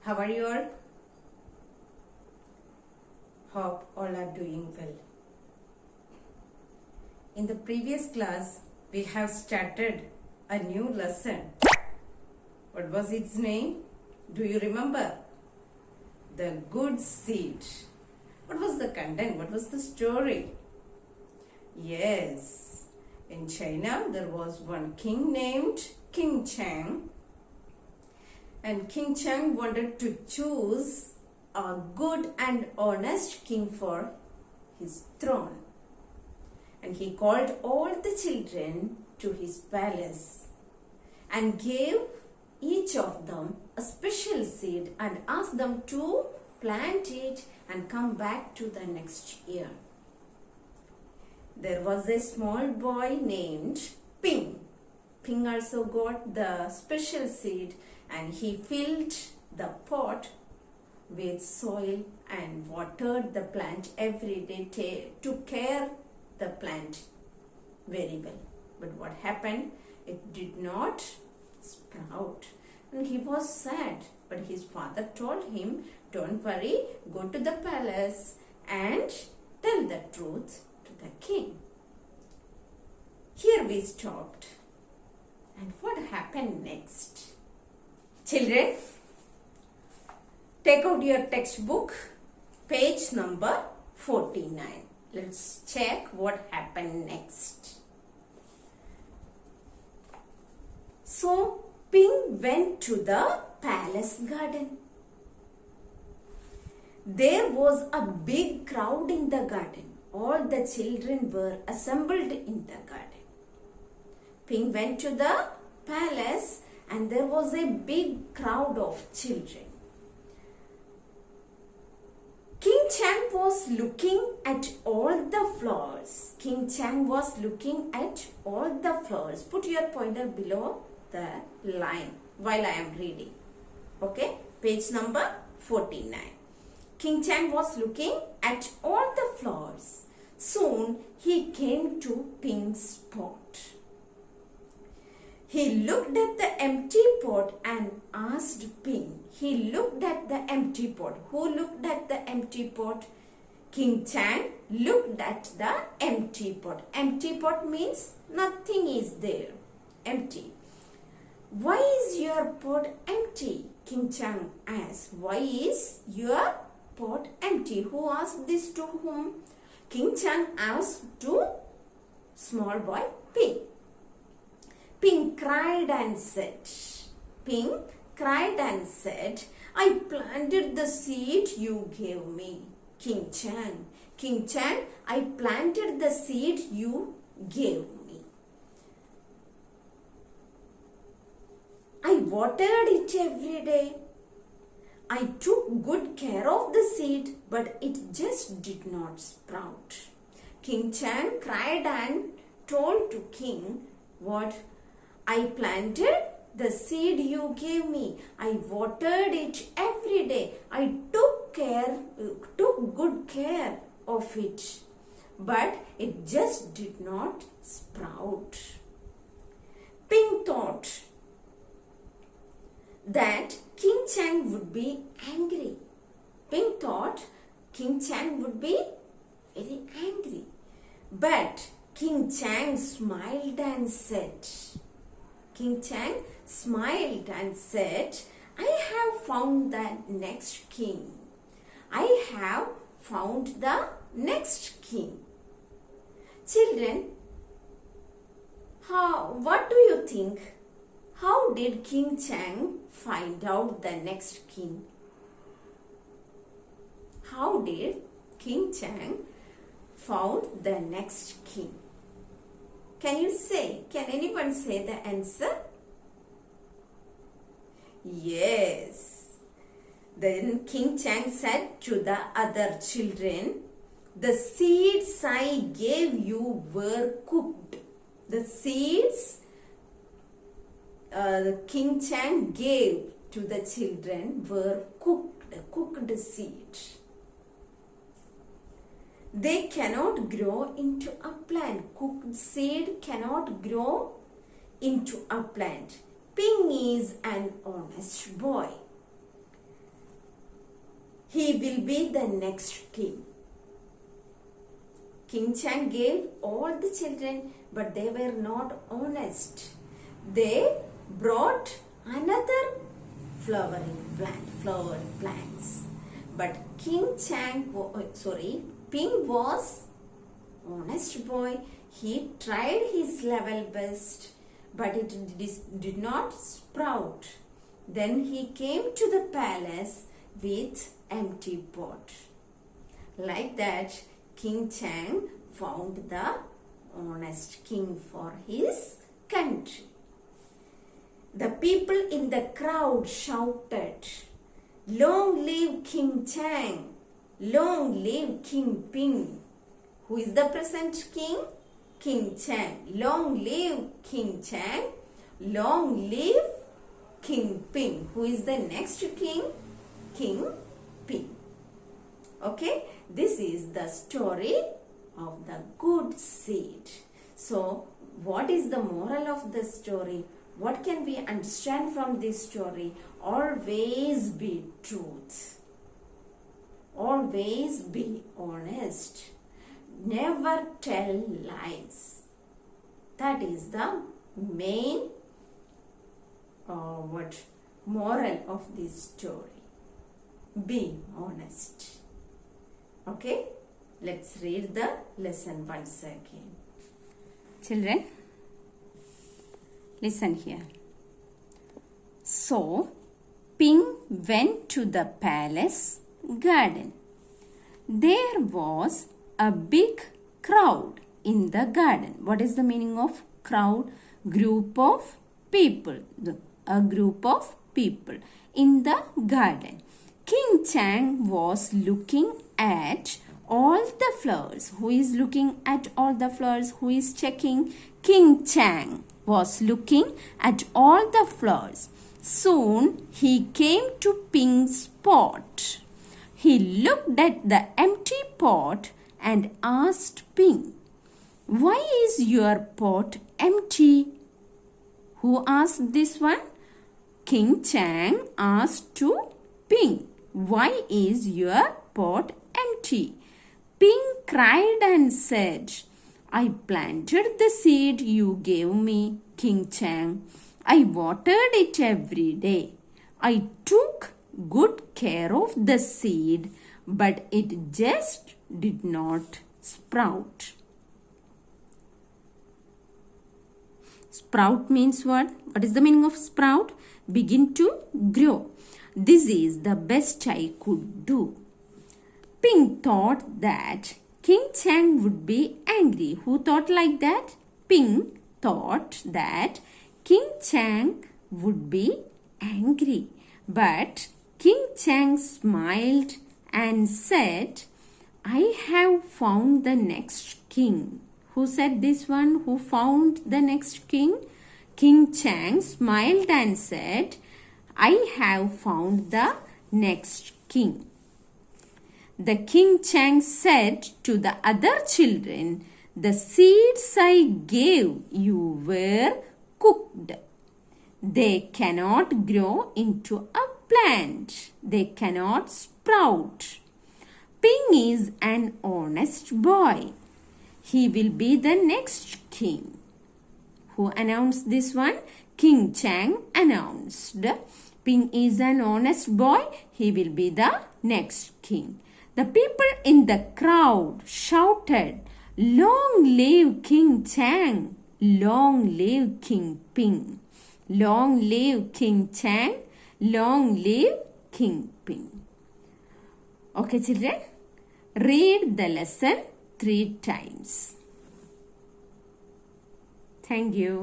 How are you all? Hope all are doing well. In the previous class, we have started a new lesson. What was its name? Do you remember? The good seed. What was the content? What was the story? Yes, in China there was one king named King Chang, and King Chang wanted to choose a good and honest king for his throne, and he called all the children to his palace and gave each of them a special seed and asked them to plant it and come back to the next year. There was a small boy named Ping. Ping also got the special seed, and he filled the pot with soil and watered the plant every day, took care the plant very well. But what happened? It did not sprout, and he was sad. But his father told him, "Don't worry, go to the palace and tell the truth to the king." Here we stopped. And what happened next? Children, take out your textbook, page number 49. Let's check what happened next. So, Ping went to the palace garden. There was a big crowd in the garden. All the children were assembled in the garden. Ping went to the palace and there was a big crowd of children. King Chang was looking at all the flowers. King Chang was looking at all the flowers. Put your pointer below the line while I am reading. Okay, page number 49. King Chang was looking at all the flowers. Soon he came to Ping's pot. He looked at the empty pot and asked Ping. He looked at the empty pot. Who looked at the empty pot? King Chang looked at the empty pot. Empty pot means nothing is there. Empty. Why is your pot empty? King Chang asked. Why is your pot empty? Who asked this to whom? King Chang asked to small boy Ping. Ping cried and said, I planted the seed you gave me. King Chang, I planted the seed you gave me. I watered it every day. I took good care of the seed, but it just did not sprout. King Chang cried and told to King, what? I planted the seed you gave me. I watered it every day. I took good care of it, but it just did not sprout. Ping thought that King Chang would be angry. Ping thought King Chang would be very angry. But King Chang smiled and said, I have found the next king. I have found the next king. Children, what do you think? How did King Chang find out the next king? How did King Chang found the next king? Can anyone say the answer? Yes. Then King Chang said to the other children, the seeds I gave you were cooked. The seeds King Chang gave to the children were cooked seeds. They cannot grow into a plant. Cooked seed cannot grow into a plant. Ping is an honest boy. will be the next king. King Chang gave all the children, but they were not honest. They brought another flowered plants. But Ping was honest boy. He tried his level best, but it did not sprout. Then he came to the palace with empty pot. Like that, King Chang found the honest king for his country. The people in the crowd shouted, "Long live King Chang! Long live King Ping!" Who is the present king? King Chang. Long live King Chang! Long live King Ping. Who is the next king? King Ping. Okay, this is the story of the good seed. So, what is the moral of the story? What can we understand from this story? Always be truth. Always be honest. Never tell lies. That is the main moral of this story. Be honest. Okay, let's read the lesson once again. Children, listen here. So, Ping went to the palace garden. There was a big crowd in the garden. What is the meaning of crowd? Group of people. A group of people in the garden. King Chang was looking at all the flowers. Who is looking at all the flowers? Who is checking? King Chang was looking at all the flowers. Soon he came to Ping's pot. He looked at the empty pot and asked Ping, "Why is your pot empty?" Who asked this one? King Chang asked to Ping, "Why is your pot empty?" Ping cried and said, "I planted the seed you gave me, King Chang. I watered it every day. I took good care of the seed, but it just did not sprout." Sprout means what? What is the meaning of sprout? Begin to grow. This is the best I could do. Ping thought that King Chang would be angry. Who thought like that? Ping thought that King Chang would be angry. But King Chang smiled and said, "I have found the next king." Who said this one? Who found the next king? King Chang smiled and said, "I have found the next king." The King Chang said to the other children, "The seeds I gave you were cooked. They cannot grow into a plant. They cannot sprout. Ping is an honest boy. He will be the next king." Who announced this one? King Chang announced. Ping is an honest boy. He will be the next king. The people in the crowd shouted, "Long live King Chang! Long live King Ping! Long live King Chang! Long live King Ping!" Okay, children, read the lesson 3 times. Thank you.